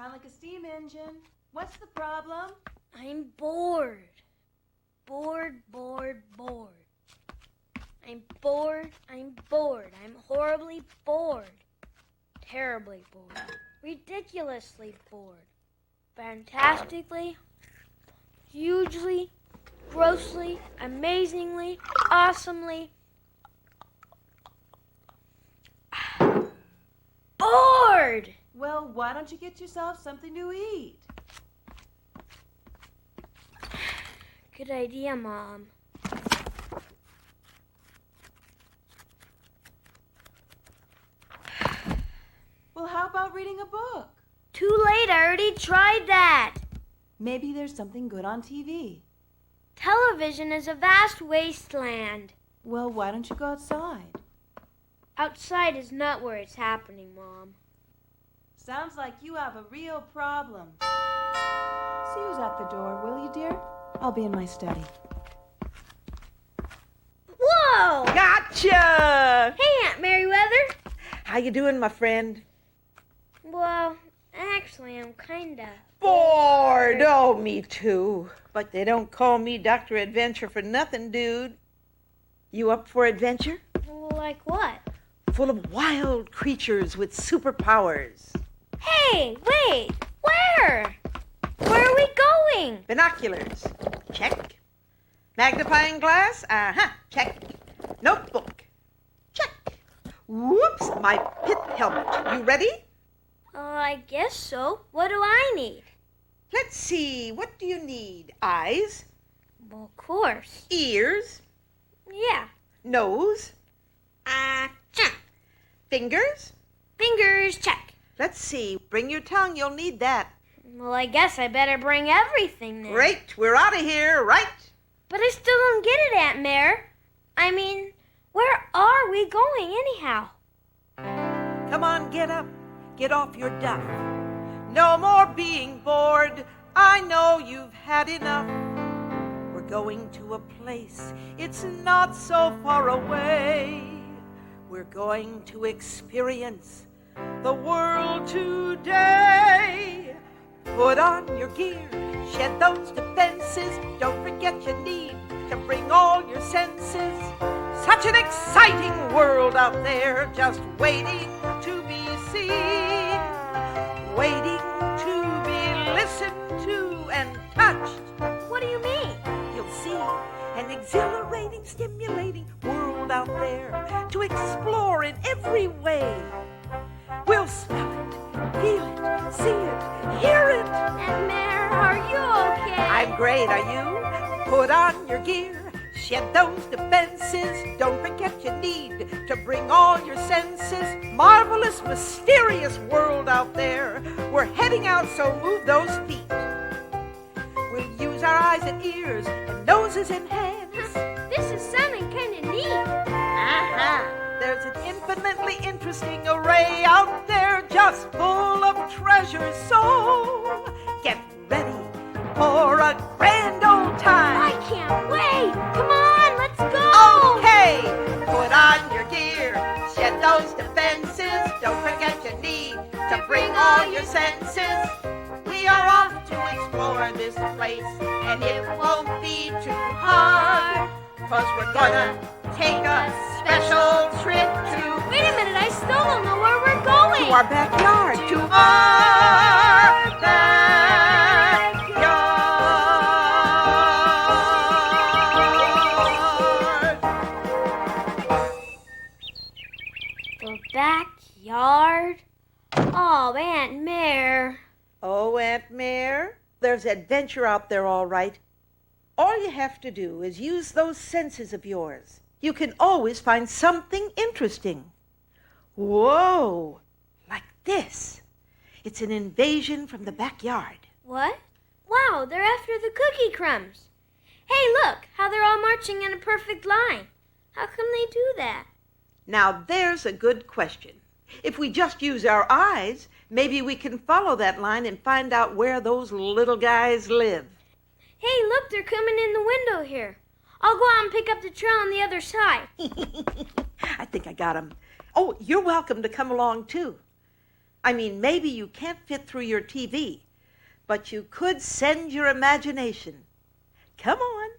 sound like a steam engine. What's the problem? I'm bored. Bored. I'm bored. I'm horribly bored. Terribly bored. Ridiculously bored. Fantastically, hugely, grossly, amazingly, awesomely bored! Well, why don't you get yourself something to eat? Good idea, Mom. Well, how about reading a book? Too late, I already tried that. Maybe there's something good on TV. Television is a vast wasteland. Well, why don't you go outside? Outside is not where it's happening, Mom. Sounds like you have a real problem. See who's at the door, will you, dear? I'll be in my study. Whoa! Gotcha! Hey, Aunt Merriwether. How you doing, my friend? Well, actually, I'm kinda Bored! Oh, me too. But they don't call me Dr. Adventure for nothing, dude. You up for adventure? Like what? Full of wild creatures with superpowers. Hey, wait! Where? Where are we going? Binoculars. Check. Magnifying glass. Uh-huh. Check. Notebook. Check. Whoops, my pit helmet. You ready? I guess so. What do I need? Let's see. What do you need? Eyes? Well, of course. Ears? Yeah. Nose? Check. Fingers? Fingers, check. Let's see. Bring your tongue. You'll need that. Well, I guess I better bring everything then. Great. We're out of here, right? But I still don't get it, Aunt Mare. I mean, where are we going anyhow? Come on, get up. Get off your duff. No more being bored. I know you've had enough. We're going to a place. It's not so far away. We're going to experience the world today. Put on your gear, shed those defenses. Don't forget you need to bring all your senses. Such an exciting world out there, just waiting to be seen, waiting to be listened to and touched. What do you mean? You'll see an exhilarating, stimulating world out there to explore in every way. We'll smell it, feel it, see it, hear it. Aunt Mare, are you okay? I'm great, are you? Put on your gear, shed those defenses. Don't forget you need to bring all your senses. Marvelous, mysterious world out there. We're heading out, so move those feet. We'll use our eyes and ears and noses and hands. This is sounding kind of neat. Uh-huh. There's an infinitely interesting array out there, just full of treasures. So get ready for a grand old time. I can't wait. Come on, let's go. Okay, put on your gear, shed those defenses. Don't forget you need to bring all your senses. We are off to explore this place, and it won't be too hard, 'cause we're gonna take a special trip to... Wait a minute, I still don't know where we're going. To our backyard, to our backyard. The backyard? Oh, Aunt Mare. Oh, Aunt Mare, there's adventure out there, all right. All you have to do is use those senses of yours. You can always find something interesting. Whoa, like this. It's an invasion from the backyard. What? Wow, they're after the cookie crumbs. Hey, look, how they're all marching in a perfect line. How come they do that? Now, there's a good question. If we just use our eyes, maybe we can follow that line and find out where those little guys live. Hey, look, they're coming in the window here. I'll go out and pick up the trail on the other side. I think I got 'em. Oh, you're welcome to come along, too. I mean, maybe you can't fit through your TV, but you could send your imagination. Come on.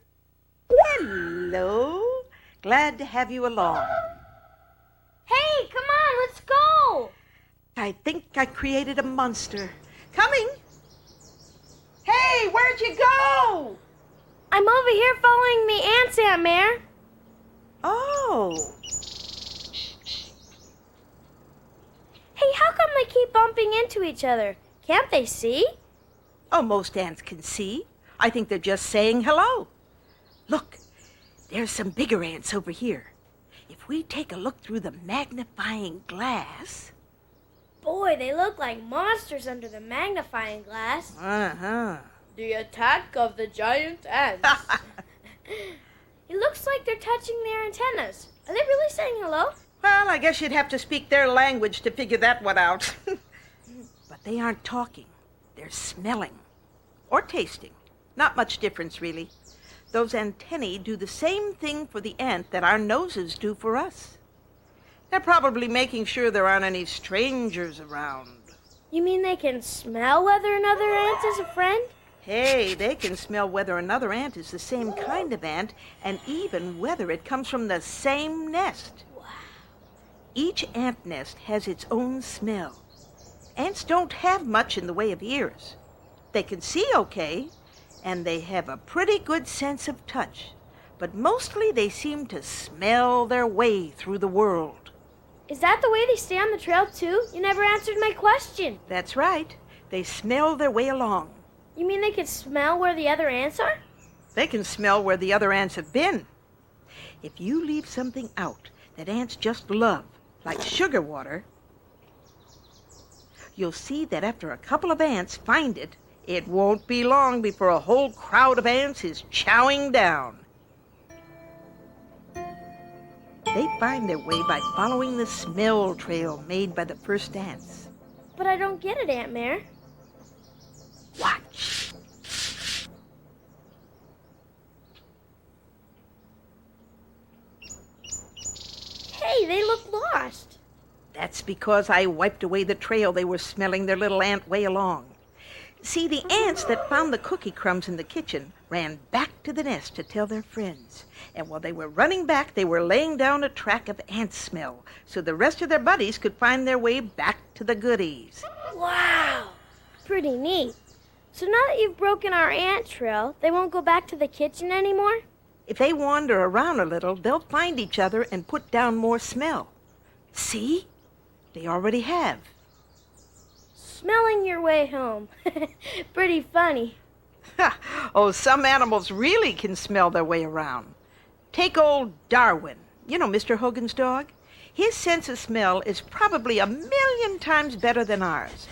Hello. Glad to have you along. Hey, come on, let's go! I think I created a monster. Coming. Hey, where'd you go? I'm over here following the ants, Aunt Mare. Oh. Hey, how come they keep bumping into each other? Can't they see? Oh, most ants can see. I think they're just saying hello. Look, there's some bigger ants over here. If we take a look through the magnifying glass... Boy, they look like monsters under the magnifying glass. Uh-huh. The attack of the giant ants. It looks like they're touching their antennas. Are they really saying hello? Well, I guess you'd have to speak their language to figure that one out. But they aren't talking. They're smelling. Or tasting. Not much difference, really. Those antennae do the same thing for the ant that our noses do for us. They're probably making sure there aren't any strangers around. You mean they can smell whether another ant is a friend? Hey, they can smell whether another ant is the same kind of ant and even whether it comes from the same nest. Wow. Each ant nest has its own smell. Ants don't have much in the way of ears. They can see okay, and they have a pretty good sense of touch. But mostly they seem to smell their way through the world. Is that the way they stay on the trail, too? You never answered my question. That's right. They smell their way along. You mean they can smell where the other ants are? They can smell where the other ants have been. If you leave something out that ants just love, like sugar water, you'll see that after a couple of ants find it, it won't be long before a whole crowd of ants is chowing down. They find their way by following the smell trail made by the first ants. But I don't get it, Aunt Mare. Watch. Hey, they look lost. That's because I wiped away the trail they were smelling their little ant way along. See, the ants that found the cookie crumbs in the kitchen ran back to the nest to tell their friends. And while they were running back, they were laying down a track of ant smell so the rest of their buddies could find their way back to the goodies. Wow, pretty neat. So now that you've broken our ant trail, they won't go back to the kitchen anymore? If they wander around a little, they'll find each other and put down more smell. See? They already have. Smelling your way home. Pretty funny. Oh, some animals really can smell their way around. Take old Darwin. You know Mr. Hogan's dog? His sense of smell is probably 1,000,000 times better than ours,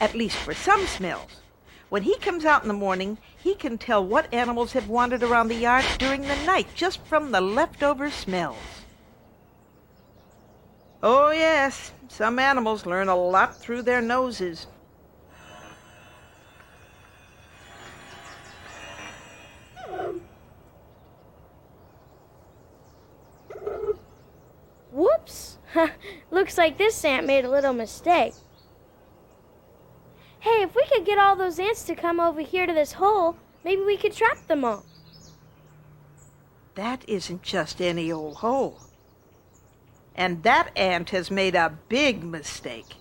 at least for some smells. When he comes out in the morning, he can tell what animals have wandered around the yard during the night just from the leftover smells. Oh, yes, some animals learn a lot through their noses. Whoops! Looks like this ant made a little mistake. Hey, if we could get all those ants to come over here to this hole, maybe we could trap them all. That isn't just any old hole. And that ant has made a big mistake.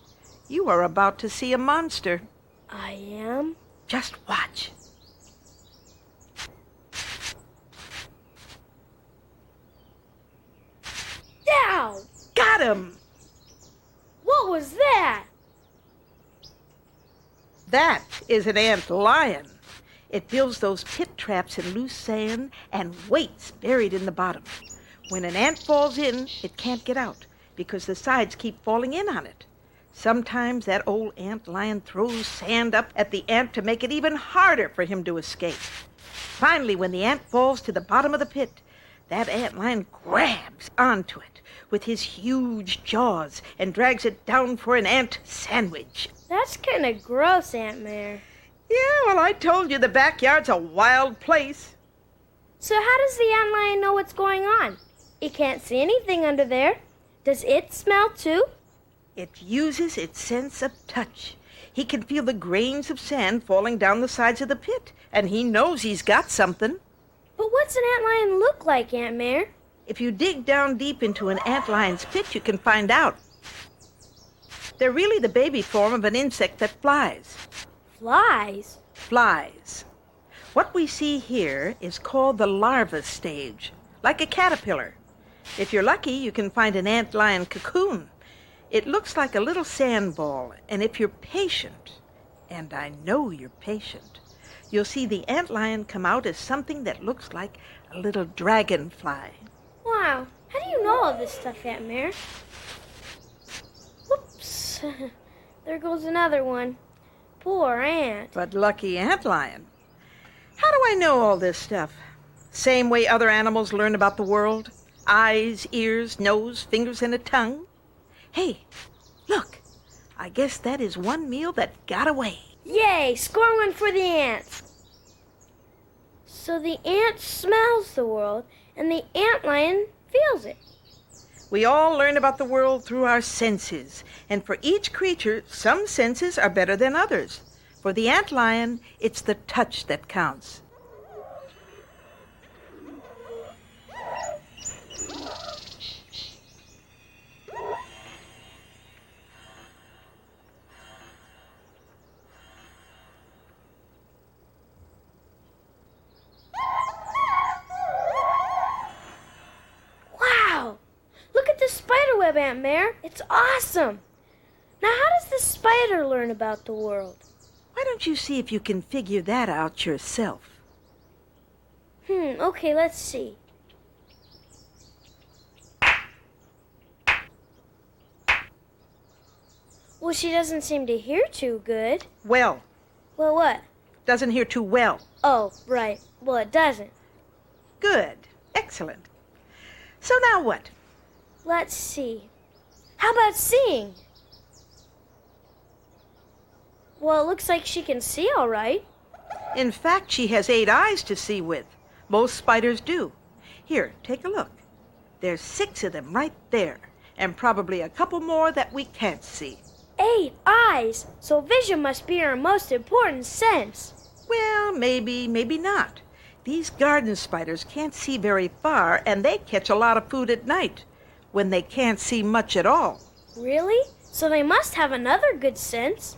You are about to see a monster. I am? Just watch. Down! Got him! What was that? That is an ant lion. It builds those pit traps in loose sand and waits buried in the bottom. When an ant falls in, it can't get out because the sides keep falling in on it. Sometimes that old ant lion throws sand up at the ant to make it even harder for him to escape. Finally, when the ant falls to the bottom of the pit, that ant lion grabs onto it with his huge jaws and drags it down for an ant sandwich. That's kind of gross, Aunt Mare. Yeah, well, I told you the backyard's a wild place. So how does the ant lion know what's going on? It can't see anything under there. Does it smell too? It uses its sense of touch. He can feel the grains of sand falling down the sides of the pit, and he knows he's got something. But what's an antlion look like, Aunt Mare? If you dig down deep into an antlion's pit, you can find out. They're really the baby form of an insect that flies. Flies? Flies. What we see here is called the larva stage, like a caterpillar. If you're lucky, you can find an antlion cocoon. It looks like a little sand ball, and if you're patient, and I know you're patient, you'll see the antlion come out as something that looks like a little dragonfly. Wow, how do you know all this stuff, Aunt Mare? Whoops, there goes another one. Poor ant. But lucky antlion. How do I know all this stuff? Same way other animals learn about the world? Eyes, ears, nose, fingers, and a tongue? Hey, look. I guess that is one meal that got away. Yay, score one for the ant. So the ant smells the world, and the antlion feels it. We all learn about the world through our senses, and for each creature, some senses are better than others. For the antlion, it's the touch that counts. Spiderweb, Aunt Mare. It's awesome. Now, how does the spider learn about the world? Why don't you see if you can figure that out yourself? Okay, let's see. Well, she doesn't seem to hear too good. Well, what? Doesn't hear too well. Oh, right. Well, it doesn't. Good. Excellent. So now what? Let's see. How about seeing? Well, it looks like she can see all right. In fact, she has 8 eyes to see with. Most spiders do. Here, take a look. There's 6 of them right there, and probably a couple more that we can't see. 8 eyes, so vision must be her most important sense. Well, maybe not. These garden spiders can't see very far, and they catch a lot of food at night, when they can't see much at all. Really? So they must have another good sense.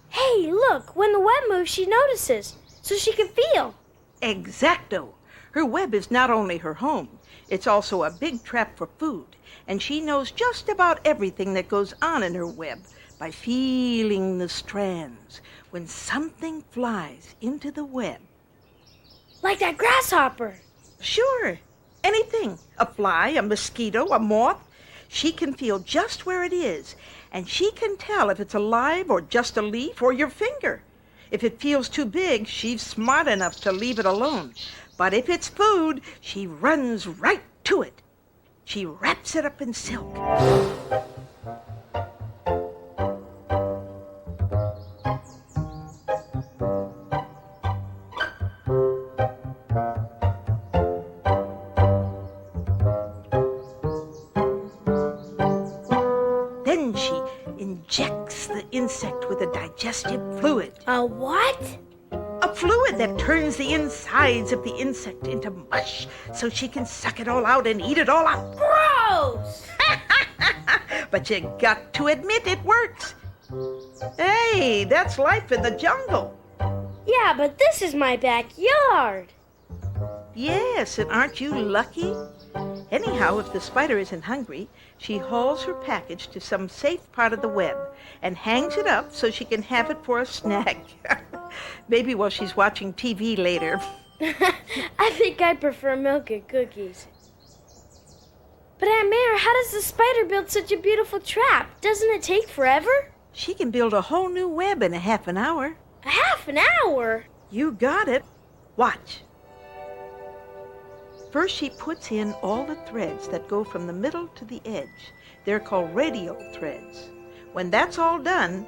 Hey, look, when the web moves, she notices, so she can feel. Exacto. Her web is not only her home, it's also a big trap for food, and she knows just about everything that goes on in her web by feeling the strands when something flies into the web. Like that grasshopper. Sure, anything. A fly, a mosquito, a moth. She can feel just where it is, and she can tell if it's alive or just a leaf or your finger. If it feels too big, she's smart enough to leave it alone. But if it's food, she runs right to it. She wraps it up in silk. Then she injects the insect with a digestive fluid. A what? A fluid that turns the insides of the insect into mush so she can suck it all out and eat it all up. Gross! But you got to admit it works. Hey, that's life in the jungle. Yeah, but this is my backyard. Yes, and aren't you lucky? Anyhow, if the spider isn't hungry, she hauls her package to some safe part of the web and hangs it up so she can have it for a snack. Maybe while she's watching TV later. I think I prefer milk and cookies. But Aunt Mare, how does the spider build such a beautiful trap? Doesn't it take forever? She can build a whole new web in a half an hour. A half an hour? You got it. Watch. First, she puts in all the threads that go from the middle to the edge. They're called radial threads. When that's all done,